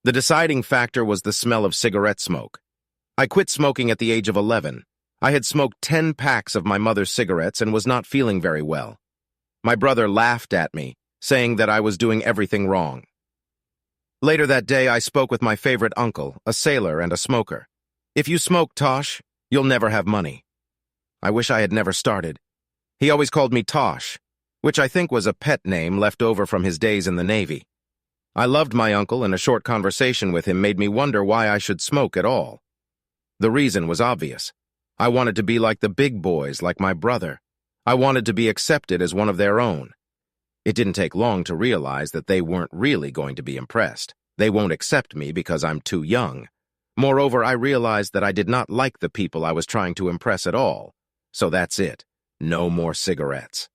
The deciding factor was the smell of cigarette smoke. I quit smoking at the age of 11. I had smoked 10 packs of my mother's cigarettes and was not feeling very well. My brother laughed at me, saying that I was doing everything wrong. Later that day, I spoke with my favorite uncle, a sailor and a smoker. "If you smoke, Tosh, you'll never have money." I wish I had never started. He always called me Tosh, which I think was a pet name left over from his days in the Navy. I loved my uncle, and a short conversation with him made me wonder why I should smoke at all. The reason was obvious. I wanted to be like the big boys, like my brother. I wanted to be accepted as one of their own. It didn't take long to realize that they weren't really going to be impressed. They won't accept me because I'm too young. Moreover, I realized that I did not like the people I was trying to impress at all. So that's it. No more cigarettes.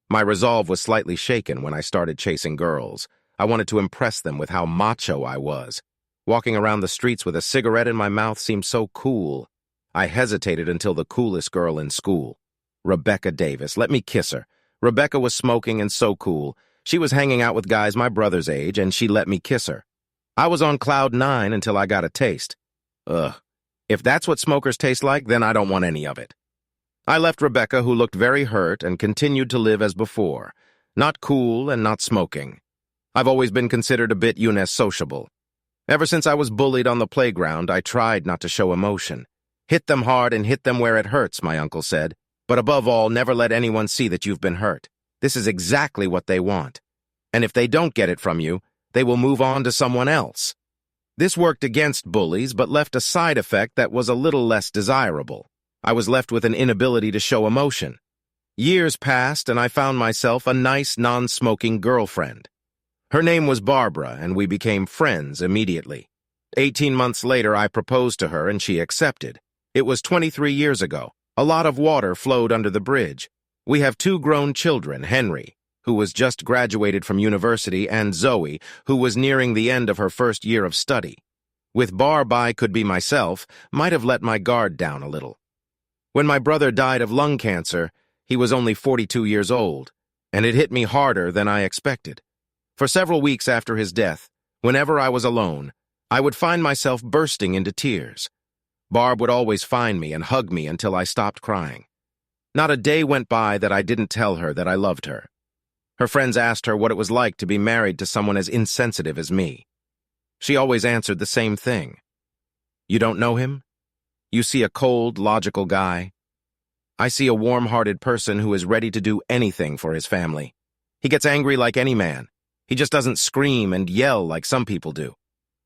My resolve was slightly shaken when I started chasing girls. I wanted to impress them with how macho I was. Walking around the streets with a cigarette in my mouth seemed so cool. I hesitated until the coolest girl in school, Rebecca Davis. Let me kiss her. Rebecca was smoking and so cool. She was hanging out with guys my brother's age, and she let me kiss her. I was on cloud 9 until I got a taste. Ugh. If that's what smokers taste like, then I don't want any of it. I left Rebecca, who looked very hurt, and continued to live as before. Not cool and not smoking. I've always been considered a bit sociable. Ever since I was bullied on the playground, I tried not to show emotion. Hit them hard and hit them where it hurts, my uncle said. But above all, never let anyone see that you've been hurt. This is exactly what they want. And if they don't get it from you, they will move on to someone else. This worked against bullies, but left a side effect that was a little less desirable. I was left with an inability to show emotion. Years passed, and I found myself a nice, non-smoking girlfriend. Her name was Barbara, and we became friends immediately. 18 months later, I proposed to her, and she accepted. It was 23 years ago. A lot of water flowed under the bridge. We have 2 grown children, Henry, who was just graduated from university, and Zoe, who was nearing the end of her first year of study. With Barb, I could be myself, might have let my guard down a little. When my brother died of lung cancer, he was only 42 years old, and it hit me harder than I expected. For several weeks after his death, whenever I was alone, I would find myself bursting into tears. Barb would always find me and hug me until I stopped crying. Not a day went by that I didn't tell her that I loved her. Her friends asked her what it was like to be married to someone as insensitive as me. She always answered the same thing. "You don't know him? You see a cold, logical guy. I see a warm-hearted person who is ready to do anything for his family. He gets angry like any man. He just doesn't scream and yell like some people do.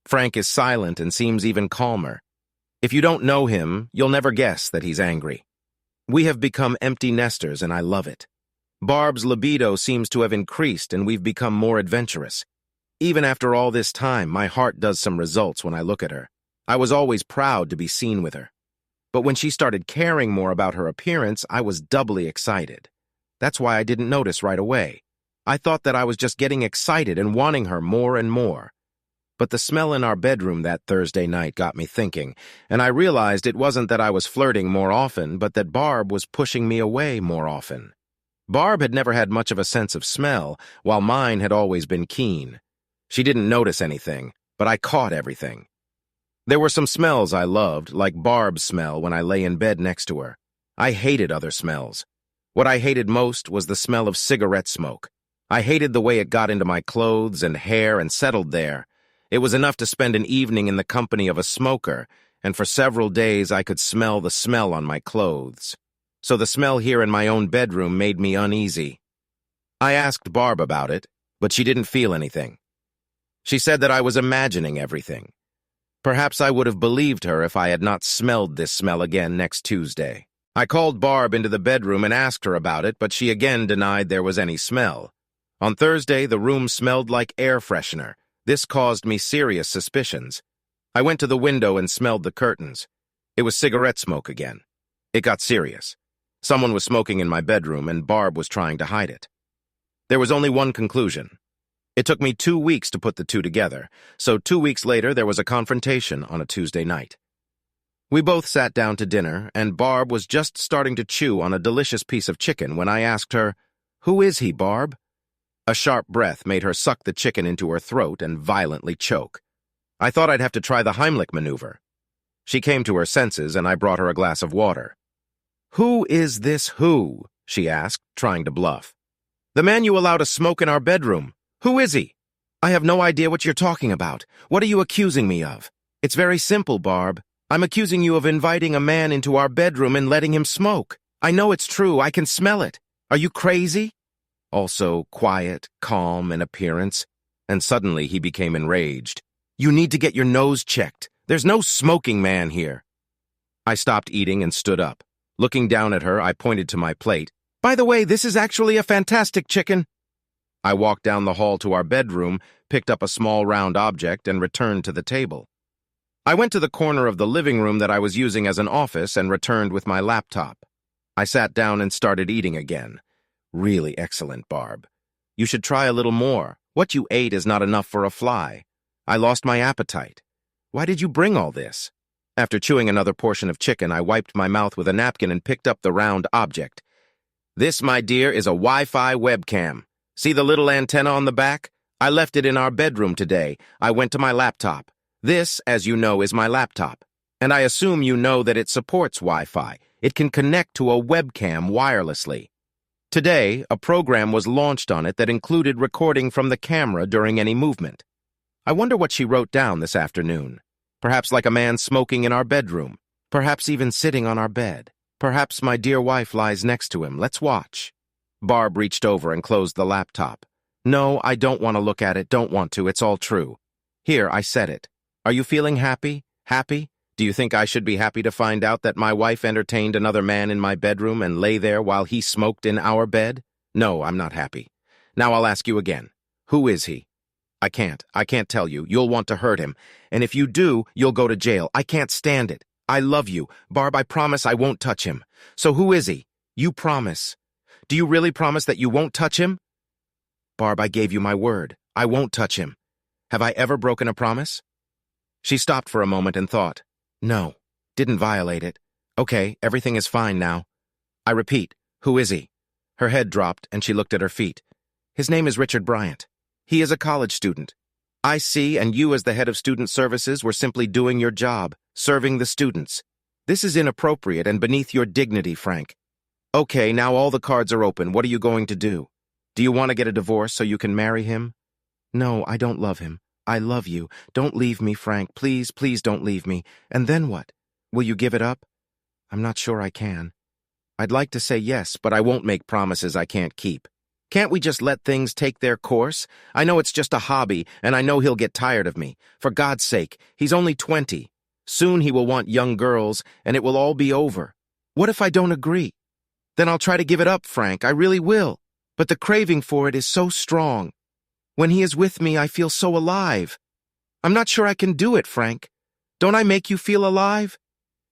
Frank is silent and seems even calmer. If you don't know him, you'll never guess that he's angry. We have become empty nesters, and I love it. Barb's libido seems to have increased, and we've become more adventurous. Even after all this time, my heart does some results when I look at her. I was always proud to be seen with her. But when she started caring more about her appearance, I was doubly excited. That's why I didn't notice right away. I thought that I was just getting excited and wanting her more and more. But the smell in our bedroom that Thursday night got me thinking, and I realized it wasn't that I was flirting more often, but that Barb was pushing me away more often. Barb had never had much of a sense of smell, while mine had always been keen. She didn't notice anything, but I caught everything. There were some smells I loved, like Barb's smell when I lay in bed next to her. I hated other smells. What I hated most was the smell of cigarette smoke. I hated the way it got into my clothes and hair and settled there. It was enough to spend an evening in the company of a smoker, and for several days I could smell the smell on my clothes. So the smell here in my own bedroom made me uneasy. I asked Barb about it, but she didn't feel anything. She said that I was imagining everything. Perhaps I would have believed her if I had not smelled this smell again next Tuesday. I called Barb into the bedroom and asked her about it, but she again denied there was any smell. On Thursday, the room smelled like air freshener. This caused me serious suspicions. I went to the window and smelled the curtains. It was cigarette smoke again. It got serious. Someone was smoking in my bedroom, and Barb was trying to hide it. There was only one conclusion. It took me 2 weeks to put the two together, so 2 weeks later there was a confrontation on a Tuesday night. We both sat down to dinner, and Barb was just starting to chew on a delicious piece of chicken when I asked her, "Who is he, Barb?" A sharp breath made her suck the chicken into her throat and violently choke. I thought I'd have to try the Heimlich maneuver. She came to her senses, and I brought her a glass of water. "Who is this who?" she asked, trying to bluff. "The man you allow to smoke in our bedroom. Who is he?" "I have no idea what you're talking about. What are you accusing me of?" "It's very simple, Barb. I'm accusing you of inviting a man into our bedroom and letting him smoke. I know it's true. I can smell it. Are you crazy?" Also quiet, calm in appearance, and suddenly he became enraged. "You need to get your nose checked. There's no smoking man here." I stopped eating and stood up. Looking down at her, I pointed to my plate. "By the way, this is actually a fantastic chicken." I walked down the hall to our bedroom, picked up a small round object, and returned to the table. I went to the corner of the living room that I was using as an office and returned with my laptop. I sat down and started eating again. "Really excellent, Barb. You should try a little more. What you ate is not enough for a fly. I lost my appetite. Why did you bring all this?" After chewing another portion of chicken, I wiped my mouth with a napkin and picked up the round object. "This, my dear, is a Wi-Fi webcam. See the little antenna on the back? I left it in our bedroom today. I went to my laptop. This, as you know, is my laptop. And I assume you know that it supports Wi-Fi. It can connect to a webcam wirelessly. Today, a program was launched on it that included recording from the camera during any movement. I wonder what she wrote down this afternoon. Perhaps like a man smoking in our bedroom. Perhaps even sitting on our bed. Perhaps my dear wife lies next to him. Let's watch." Barb reached over and closed the laptop. "No, I don't want to look at it. Don't want to. It's all true. Here, I said it. Are you feeling happy? Happy? Do you think I should be happy to find out that my wife entertained another man in my bedroom and lay there while he smoked in our bed? No, I'm not happy. Now I'll ask you again. Who is he?" I can't tell you. You'll want to hurt him. And if you do, you'll go to jail. I can't stand it. I love you. Barb, I promise I won't touch him. So who is he? You promise. Do you really promise that you won't touch him? Barb, I gave you my word. I won't touch him. Have I ever broken a promise? She stopped for a moment and thought. No, didn't violate it. Okay, everything is fine now. I repeat, who is he? Her head dropped and she looked at her feet. His name is Richard Bryant. He is a college student. I see, and you as the head of student services were simply doing your job, serving the students. This is inappropriate and beneath your dignity, Frank. Okay, now all the cards are open. What are you going to do? Do you want to get a divorce so you can marry him? No, I don't love him. I love you. Don't leave me, Frank. Please, please don't leave me. And then what? Will you give it up? I'm not sure I can. I'd like to say yes, but I won't make promises I can't keep. Can't we just let things take their course? I know it's just a hobby, and I know he'll get tired of me. For God's sake, he's only 20. Soon he will want young girls, and it will all be over. What if I don't agree? Then I'll try to give it up, Frank. I really will. But the craving for it is so strong. When he is with me, I feel so alive. I'm not sure I can do it, Frank. Don't I make you feel alive?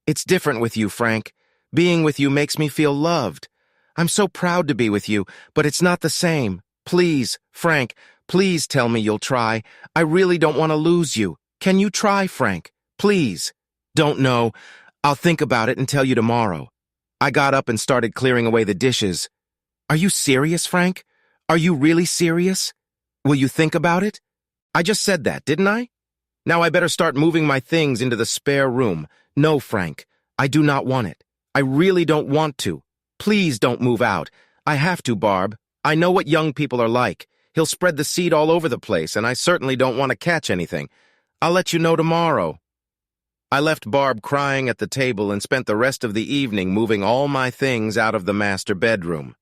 It's different with you, Frank. Being with you makes me feel loved. I'm so proud to be with you, but it's not the same. Please, Frank, please tell me you'll try. I really don't want to lose you. Can you try, Frank? Please. Don't know. I'll think about it and tell you tomorrow. I got up and started clearing away the dishes. Are you serious, Frank? Are you really serious? Will you think about it? I just said that, didn't I? Now I better start moving my things into the spare room. No, Frank, I do not want it. I really don't want to. Please don't move out. I have to, Barb. I know what young people are like. He'll spread the seed all over the place, and I certainly don't want to catch anything. I'll let you know tomorrow. I left Barb crying at the table and spent the rest of the evening moving all my things out of the master bedroom.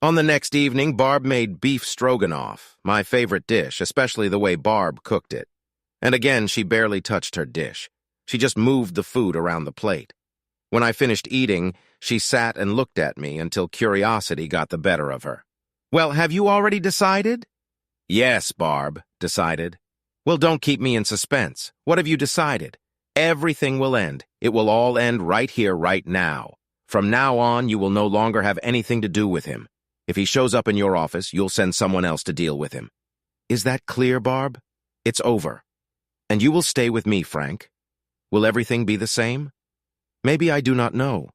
On the next evening, Barb made beef stroganoff, my favorite dish, especially the way Barb cooked it. And again, she barely touched her dish. She just moved the food around the plate. When I finished eating, she sat and looked at me until curiosity got the better of her. Well, have you already decided? Yes, Barb, decided. Well, don't keep me in suspense. What have you decided? Everything will end. It will all end right here, right now. From now on, you will no longer have anything to do with him. If he shows up in your office, you'll send someone else to deal with him. Is that clear, Barb? It's over. And you will stay with me, Frank. Will everything be the same? Maybe I do not know.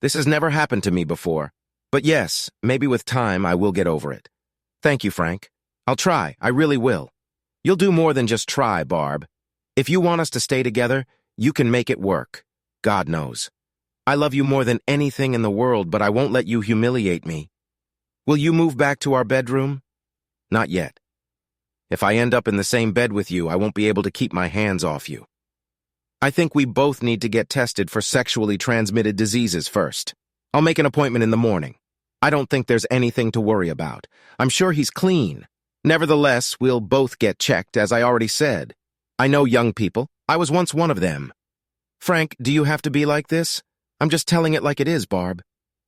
This has never happened to me before. But yes, maybe with time I will get over it. Thank you, Frank. I'll try. I really will. You'll do more than just try, Barb. If you want us to stay together, you can make it work. God knows. I love you more than anything in the world, but I won't let you humiliate me. Will you move back to our bedroom? Not yet. If I end up in the same bed with you, I won't be able to keep my hands off you. I think we both need to get tested for sexually transmitted diseases first. I'll make an appointment in the morning. I don't think there's anything to worry about. I'm sure he's clean. Nevertheless, we'll both get checked, as I already said. I know young people. I was once one of them. Frank, do you have to be like this? I'm just telling it like it is, Barb.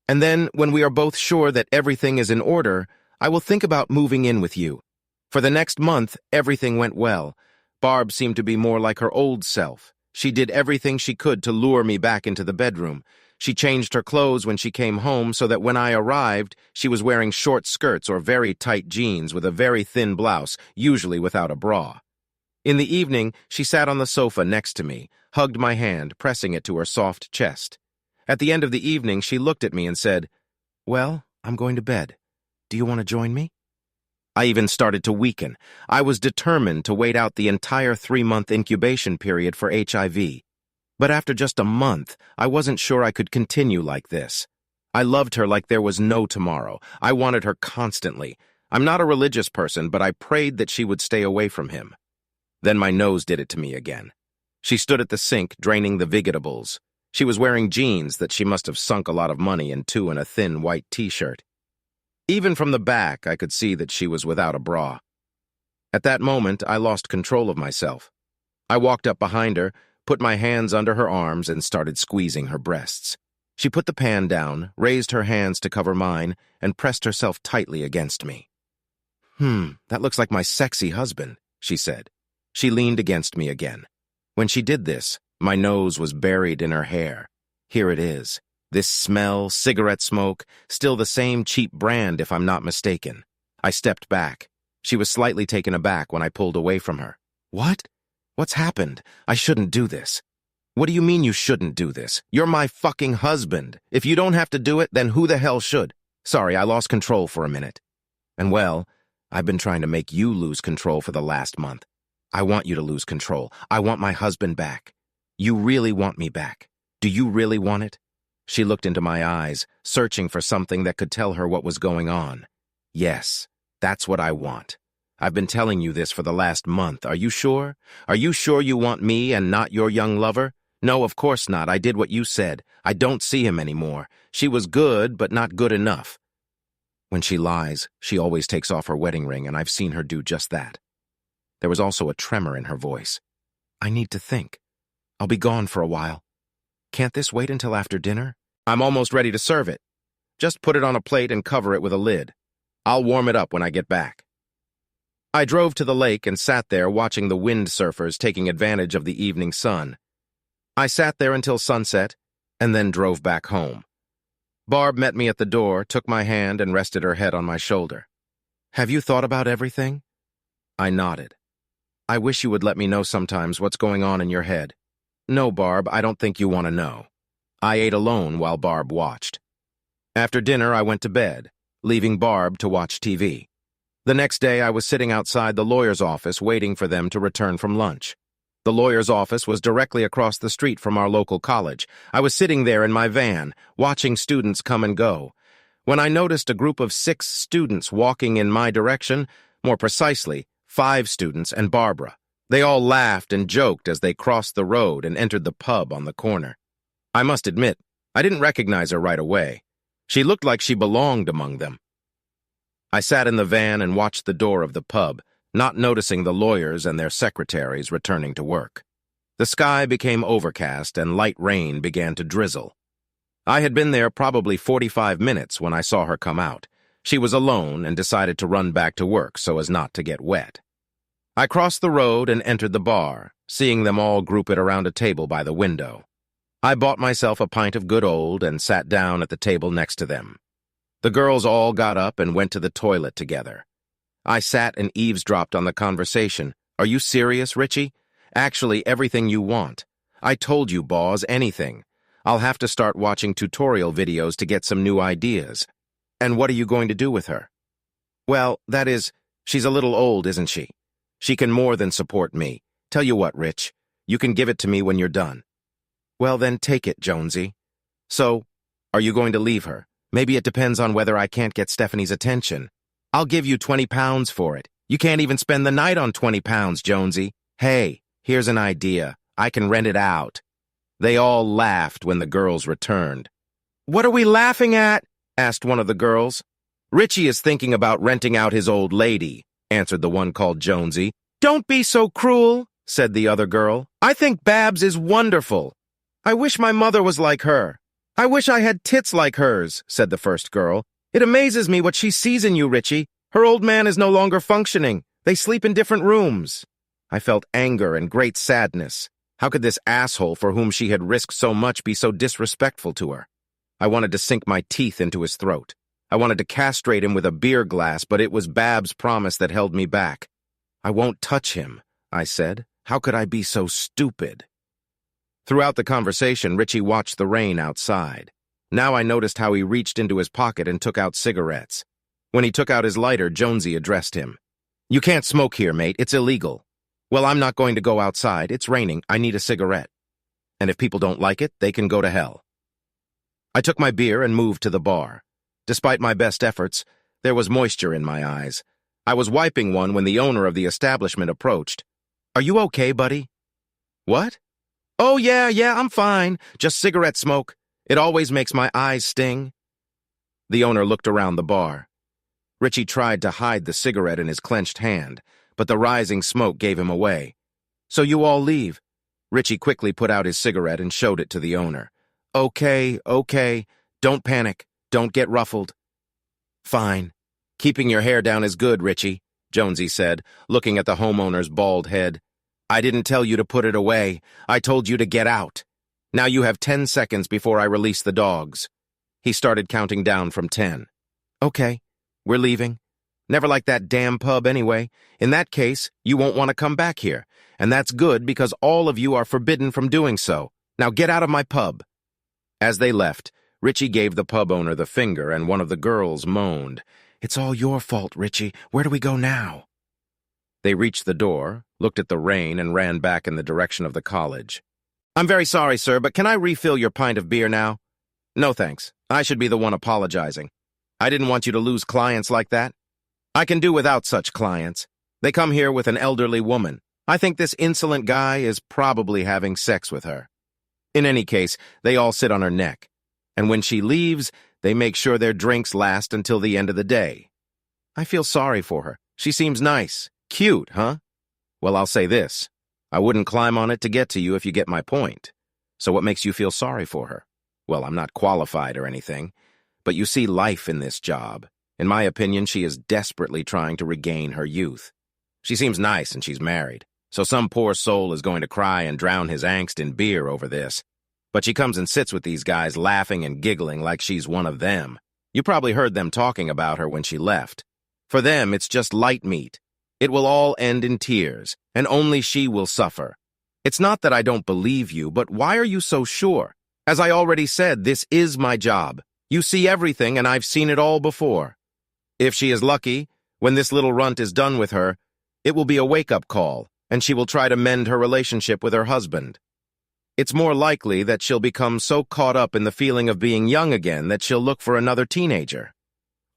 And then, when we are both sure that everything is in order, I will think about moving in with you. For the next month, everything went well. Barb seemed to be more like her old self. She did everything she could to lure me back into the bedroom. She changed her clothes when she came home so that when I arrived, she was wearing short skirts or very tight jeans with a very thin blouse, usually without a bra. In the evening, she sat on the sofa next to me, hugged my hand, pressing it to her soft chest. At the end of the evening, she looked at me and said, "Well, I'm going to bed. Do you want to join me?" I even started to weaken. I was determined to wait out the entire 3-month incubation period for HIV. But after just a month, I wasn't sure I could continue like this. I loved her like there was no tomorrow. I wanted her constantly. I'm not a religious person, but I prayed that she would stay away from him. Then my nose did it to me again. She stood at the sink, draining the vegetables. She was wearing jeans that she must have sunk a lot of money into and a thin white t-shirt. Even from the back, I could see that she was without a bra. At that moment, I lost control of myself. I walked up behind her, put my hands under her arms, and started squeezing her breasts. She put the pan down, raised her hands to cover mine, and pressed herself tightly against me. That looks like my sexy husband," she said. She leaned against me again. When she did this, my nose was buried in her hair. Here it is. This smell, cigarette smoke, still the same cheap brand if I'm not mistaken. I stepped back. She was slightly taken aback when I pulled away from her. "What? What's happened? I shouldn't do this." "What do you mean you shouldn't do this? You're my fucking husband. If you don't have to do it, then who the hell should?" Sorry, I lost control for a minute. And well, I've been trying to make you lose control for the last month. I want you to lose control. I want my husband back. You really want me back. Do you really want it? She looked into my eyes, searching for something that could tell her what was going on. Yes, that's what I want. I've been telling you this for the last month. Are you sure? Are you sure you want me and not your young lover? No, of course not. I did what you said. I don't see him anymore. She was good, but not good enough. When she lies, she always takes off her wedding ring, and I've seen her do just that. There was also a tremor in her voice. I need to think. I'll be gone for a while. Can't this wait until after dinner? I'm almost ready to serve it. Just put it on a plate and cover it with a lid. I'll warm it up when I get back. I drove to the lake and sat there watching the windsurfers taking advantage of the evening sun. I sat there until sunset and then drove back home. Barb met me at the door, took my hand, and rested her head on my shoulder. Have you thought about everything? I nodded. I wish you would let me know sometimes what's going on in your head. No, Barb, I don't think you want to know. I ate alone while Barb watched. After dinner, I went to bed, leaving Barb to watch TV. The next day, I was sitting outside the lawyer's office waiting for them to return from lunch. The lawyer's office was directly across the street from our local college. I was sitting there in my van, watching students come and go, when I noticed a group of 6 students walking in my direction, more precisely, 5 students and Barbara. They all laughed and joked as they crossed the road and entered the pub on the corner. I must admit, I didn't recognize her right away. She looked like she belonged among them. I sat in the van and watched the door of the pub, not noticing the lawyers and their secretaries returning to work. The sky became overcast and light rain began to drizzle. I had been there probably 45 minutes when I saw her come out. She was alone and decided to run back to work so as not to get wet. I crossed the road and entered the bar, seeing them all grouped around a table by the window. I bought myself a pint of good old and sat down at the table next to them. The girls all got up and went to the toilet together. I sat and eavesdropped on the conversation. Are you serious, Richie? Actually, everything you want. I told you, boss, anything. I'll have to start watching tutorial videos to get some new ideas. And what are you going to do with her? Well, that is, she's a little old, isn't she? She can more than support me. Tell you what, Rich, You can give it to me when you're done. Well, then take it, Jonesy. So, are you going to leave her? Maybe it depends on whether I can't get Stephanie's attention. I'll give you 20 pounds for it. You can't even spend the night on 20 pounds, Jonesy. Hey, here's an idea. I can rent it out. They all laughed when the girls returned. What are we laughing at? Asked one of the girls. Richie is thinking about renting out his old lady, answered the one called Jonesy. Don't be so cruel, said the other girl. I think Babs is wonderful. I wish my mother was like her. I wish I had tits like hers, said the first girl. It amazes me what she sees in you, Richie. Her old man is no longer functioning. They sleep in different rooms. I felt anger and great sadness. How could this asshole for whom she had risked so much be so disrespectful to her? I wanted to sink my teeth into his throat. I wanted to castrate him with a beer glass, but it was Babs' promise that held me back. I won't touch him, I said. How could I be so stupid? Throughout the conversation, Richie watched the rain outside. Now I noticed how he reached into his pocket and took out cigarettes. When he took out his lighter, Jonesy addressed him. You can't smoke here, mate. It's illegal. Well, I'm not going to go outside. It's raining. I need a cigarette. And if people don't like it, they can go to hell. I took my beer and moved to the bar. Despite my best efforts, there was moisture in my eyes. I was wiping one when the owner of the establishment approached. Are you okay, buddy? What? Oh, yeah, I'm fine. Just cigarette smoke. It always makes my eyes sting. The owner looked around the bar. Richie tried to hide the cigarette in his clenched hand, but the rising smoke gave him away. So you all leave. Richie quickly put out his cigarette and showed it to the owner. Okay. Don't panic. Don't get ruffled. Fine. Keeping your hair down is good, Richie, Jonesy said, looking at the homeowner's bald head. I didn't tell you to put it away. I told you to get out. Now you have 10 seconds before I release the dogs. He started counting down from 10. Okay, we're leaving. Never like that damn pub anyway. In that case, you won't want to come back here. And that's good because all of you are forbidden from doing so. Now get out of my pub. As they left, Richie gave the pub owner the finger and one of the girls moaned. It's all your fault, Richie. Where do we go now? They reached the door, looked at the rain, and ran back in the direction of the college. I'm very sorry, sir, but can I refill your pint of beer now? No, thanks. I should be the one apologizing. I didn't want you to lose clients like that. I can do without such clients. They come here with an elderly woman. I think this insolent guy is probably having sex with her. In any case, they all sit on her neck. And when she leaves, they make sure their drinks last until the end of the day. I feel sorry for her. She seems nice. Cute, huh? Well, I'll say this. I wouldn't climb on it to get to you if you get my point. So what makes you feel sorry for her? Well, I'm not qualified or anything, but you see life in this job. In my opinion, she is desperately trying to regain her youth. She seems nice and she's married, so some poor soul is going to cry and drown his angst in beer over this. But she comes and sits with these guys laughing and giggling like she's one of them. You probably heard them talking about her when she left. For them, it's just light meat. It will all end in tears, and only she will suffer. It's not that I don't believe you, but why are you so sure? As I already said, this is my job. You see everything, and I've seen it all before. If she is lucky, when this little runt is done with her, it will be a wake-up call, and she will try to mend her relationship with her husband. It's more likely that she'll become so caught up in the feeling of being young again that she'll look for another teenager.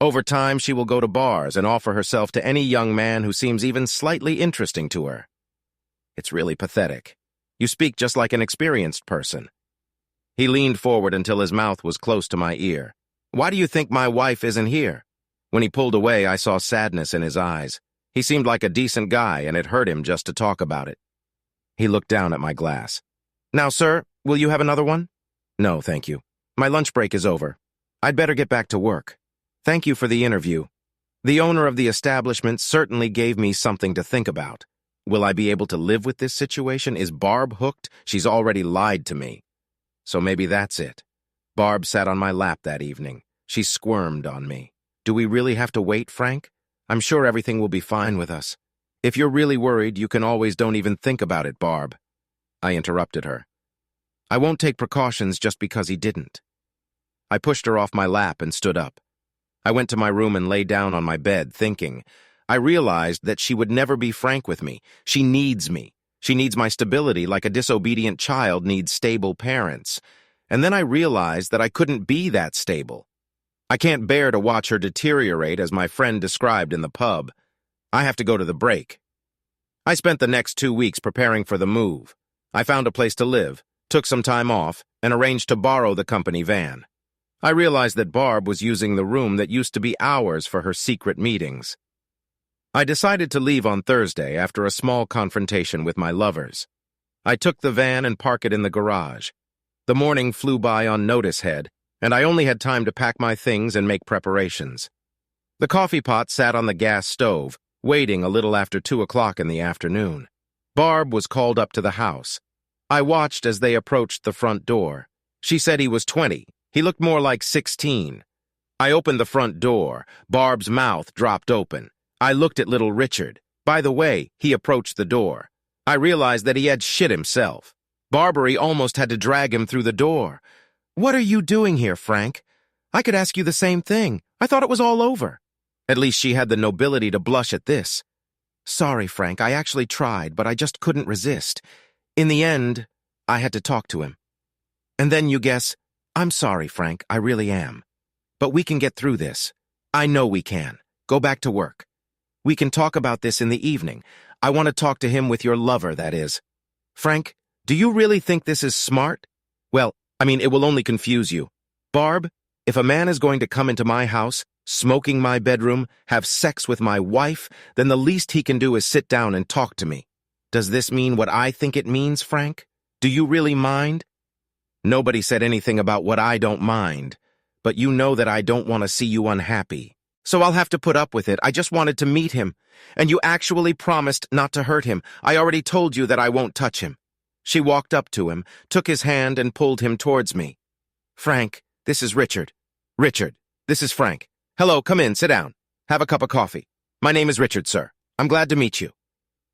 Over time, she will go to bars and offer herself to any young man who seems even slightly interesting to her. It's really pathetic. You speak just like an experienced person. He leaned forward until his mouth was close to my ear. Why do you think my wife isn't here? When he pulled away, I saw sadness in his eyes. He seemed like a decent guy, and it hurt him just to talk about it. He looked down at my glass. Now, sir, will you have another one? No, thank you. My lunch break is over. I'd better get back to work. Thank you for the interview. The owner of the establishment certainly gave me something to think about. Will I be able to live with this situation? Is Barb hooked? She's already lied to me. So maybe that's it. Barb sat on my lap that evening. She squirmed on me. Do we really have to wait, Frank? I'm sure everything will be fine with us. If you're really worried, you can always don't even think about it, Barb. I interrupted her. I won't take precautions just because he didn't. I pushed her off my lap and stood up. I went to my room and lay down on my bed, thinking. I realized that she would never be frank with me. She needs me. She needs my stability like a disobedient child needs stable parents. And then I realized that I couldn't be that stable. I can't bear to watch her deteriorate as my friend described in the pub. I have to go to the break. I spent the next 2 weeks preparing for the move. I found a place to live, took some time off, and arranged to borrow the company van. I realized that Barb was using the room that used to be ours for her secret meetings. I decided to leave on Thursday after a small confrontation with my lovers. I took the van and parked it in the garage. The morning flew by on notice head, and I only had time to pack my things and make preparations. The coffee pot sat on the gas stove, waiting a little after 2 o'clock in the afternoon. Barb was called up to the house. I watched as they approached the front door. She said he was 20. He looked more like 16. I opened the front door. Barb's mouth dropped open. I looked at little Richard. By the way, he approached the door. I realized that he had shit himself. Barbary almost had to drag him through the door. "What are you doing here, Frank? I could ask you the same thing. I thought it was all over." At least she had the nobility to blush at this. "Sorry, Frank, I actually tried, but I just couldn't resist. In the end, I had to talk to him." And then you guess, "I'm sorry, Frank, I really am. But we can get through this. I know we can. Go back to work. We can talk about this in the evening. I want to talk to him with your lover, that is." "Frank, do you really think this is smart?" "Well, it will only confuse you. Barb, if a man is going to come into my house, smoke in my bedroom, have sex with my wife, then the least he can do is sit down and talk to me. Does this mean what I think it means, Frank? Do you really mind?" Nobody said anything about what I don't mind, but you know that I don't want to see you unhappy. So I'll have to put up with it. I just wanted to meet him, and you actually promised not to hurt him. I already told you that I won't touch him. She walked up to him, took his hand, and pulled him towards me. "Frank, this is Richard. Richard, this is Frank. Hello, come in, sit down. Have a cup of coffee. My name is Richard, sir. I'm glad to meet you."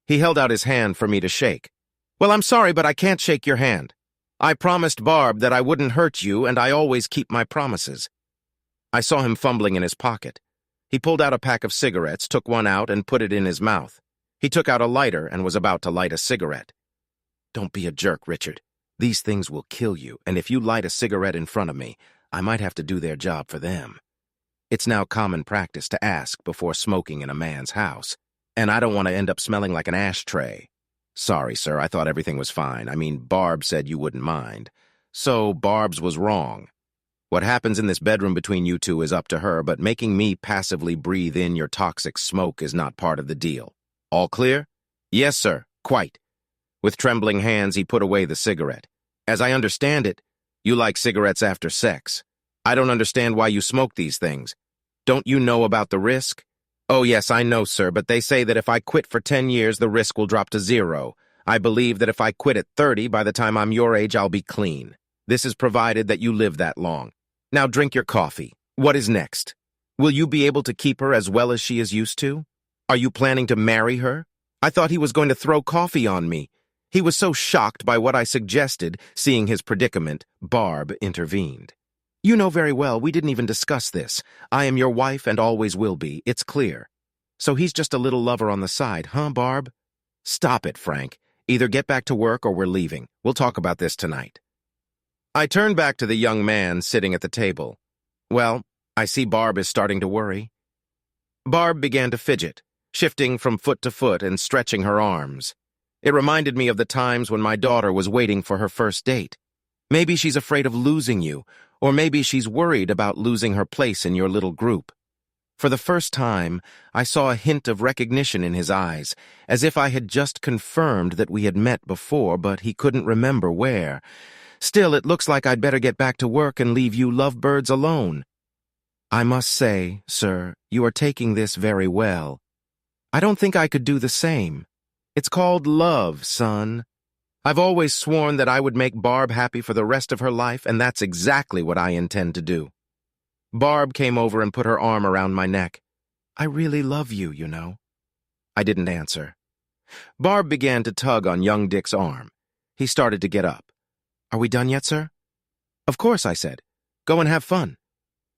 He held out his hand for me to shake. "Well, I'm sorry, but I can't shake your hand. I promised Barb that I wouldn't hurt you, and I always keep my promises." I saw him fumbling in his pocket. He pulled out a pack of cigarettes, took one out, and put it in his mouth. He took out a lighter and was about to light a cigarette. "Don't be a jerk, Richard. These things will kill you, and if you light a cigarette in front of me, I might have to do their job for them. It's now common practice to ask before smoking in a man's house, and I don't want to end up smelling like an ashtray." "Sorry, sir, I thought everything was fine. Barb said you wouldn't mind. So Barb's was wrong. What happens in this bedroom between you two is up to her, but making me passively breathe in your toxic smoke is not part of the deal. All clear?" "Yes, sir, quite." With trembling hands, he put away the cigarette. "As I understand it, you like cigarettes after sex. I don't understand why you smoke these things. Don't you know about the risk?" "Oh, yes, I know, sir, but they say that if I quit for 10 years, the risk will drop to 0. I believe that if I quit at 30, by the time I'm your age, I'll be clean. This is provided that you live that long. Now drink your coffee. What is next? Will you be able to keep her as well as she is used to? Are you planning to marry her? I thought he was going to throw coffee on me." He was so shocked by what I suggested, seeing his predicament, Barb intervened. "You know very well, we didn't even discuss this. I am your wife and always will be, it's clear. So he's just a little lover on the side, huh, Barb?" "Stop it, Frank. Either get back to work or we're leaving. We'll talk about this tonight." I turned back to the young man sitting at the table. "Well, I see Barb is starting to worry." Barb began to fidget, shifting from foot to foot and stretching her arms. It reminded me of the times when my daughter was waiting for her first date. Maybe she's afraid of losing you, or maybe she's worried about losing her place in your little group. For the first time, I saw a hint of recognition in his eyes, as if I had just confirmed that we had met before, but he couldn't remember where. "Still, it looks like I'd better get back to work and leave you lovebirds alone." "I must say, sir, you are taking this very well. I don't think I could do the same. It's called love, son. I've always sworn that I would make Barb happy for the rest of her life, and that's exactly what I intend to do." Barb came over and put her arm around my neck. "I really love you, you know." I didn't answer. Barb began to tug on young Dick's arm. He started to get up. "Are we done yet, sir?" "Of course," I said. "Go and have fun."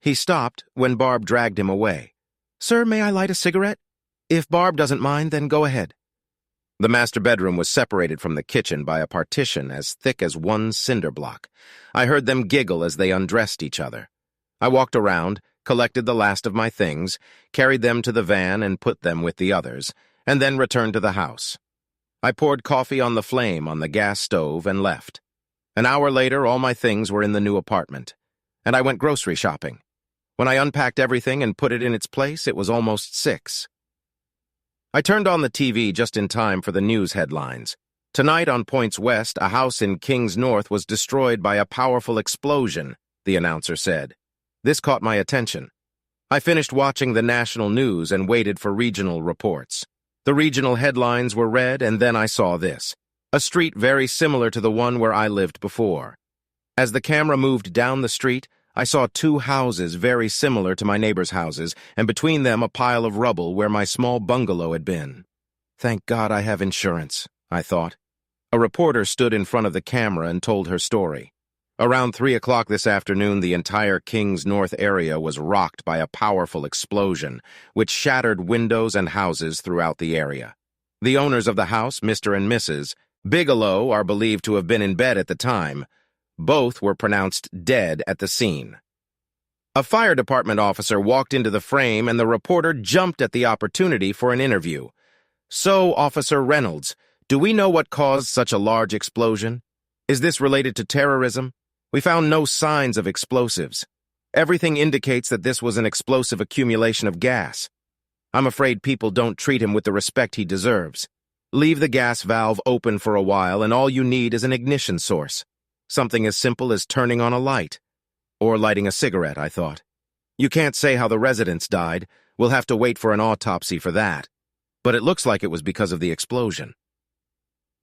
He stopped when Barb dragged him away. "Sir, may I light a cigarette? If Barb doesn't mind, then go ahead." The master bedroom was separated from the kitchen by a partition as thick as one cinder block. I heard them giggle as they undressed each other. I walked around, collected the last of my things, carried them to the van and put them with the others, and then returned to the house. I poured coffee on the flame on the gas stove and left. An hour later, all my things were in the new apartment, and I went grocery shopping. When I unpacked everything and put it in its place, it was almost 6. I turned on the TV just in time for the news headlines. Tonight on Points West, a house in Kings North was destroyed by a powerful explosion, the announcer said. This caught my attention. I finished watching the national news and waited for regional reports. The regional headlines were read, and then I saw this. A street very similar to the one where I lived before. As the camera moved down the street, I saw 2 houses very similar to my neighbors' houses, and between them a pile of rubble where my small bungalow had been. Thank God I have insurance, I thought. A reporter stood in front of the camera and told her story. Around 3 o'clock this afternoon, the entire Kings North area was rocked by a powerful explosion, which shattered windows and houses throughout the area. The owners of the house, Mr. and Mrs. Bigelow, are believed to have been in bed at the time. Both were pronounced dead at the scene. A fire department officer walked into the frame, and the reporter jumped at the opportunity for an interview. So, Officer Reynolds, do we know what caused such a large explosion? Is this related to terrorism? We found no signs of explosives. Everything indicates that this was an explosive accumulation of gas. I'm afraid people don't treat him with the respect he deserves. Leave the gas valve open for a while, and all you need is an ignition source. Something as simple as turning on a light. Or lighting a cigarette, I thought. You can't say how the residents died. We'll have to wait for an autopsy for that. But it looks like it was because of the explosion.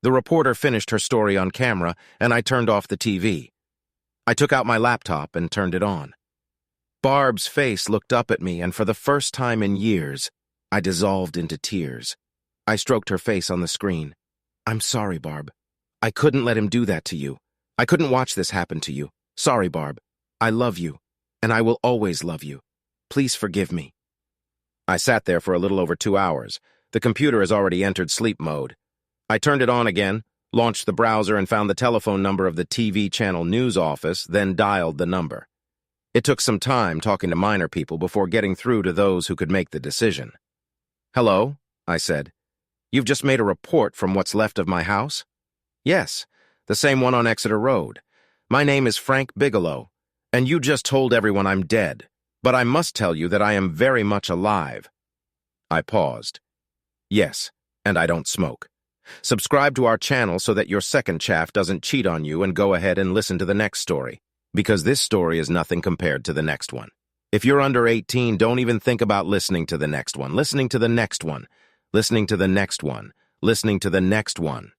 The reporter finished her story on camera, and I turned off the TV. I took out my laptop and turned it on. Barb's face looked up at me, and for the first time in years, I dissolved into tears. I stroked her face on the screen. I'm sorry, Barb. I couldn't let him do that to you. I couldn't watch this happen to you. Sorry, Barb. I love you, and I will always love you. Please forgive me. I sat there for a little over 2 hours. The computer has already entered sleep mode. I turned it on again, launched the browser, and found the telephone number of the TV channel news office, then dialed the number. It took some time talking to minor people before getting through to those who could make the decision. Hello, I said. You've just made a report from what's left of my house? Yes, the same one on Exeter Road. My name is Frank Bigelow, and you just told everyone I'm dead, but I must tell you that I am very much alive. I paused. Yes, and I don't smoke. Subscribe to our channel so that your second chaff doesn't cheat on you, and go ahead and listen to the next story, because this story is nothing compared to the next one. If you're under 18, don't even think about listening to the next one. Listening to the next one. Listening to the next one. Listening to the next one.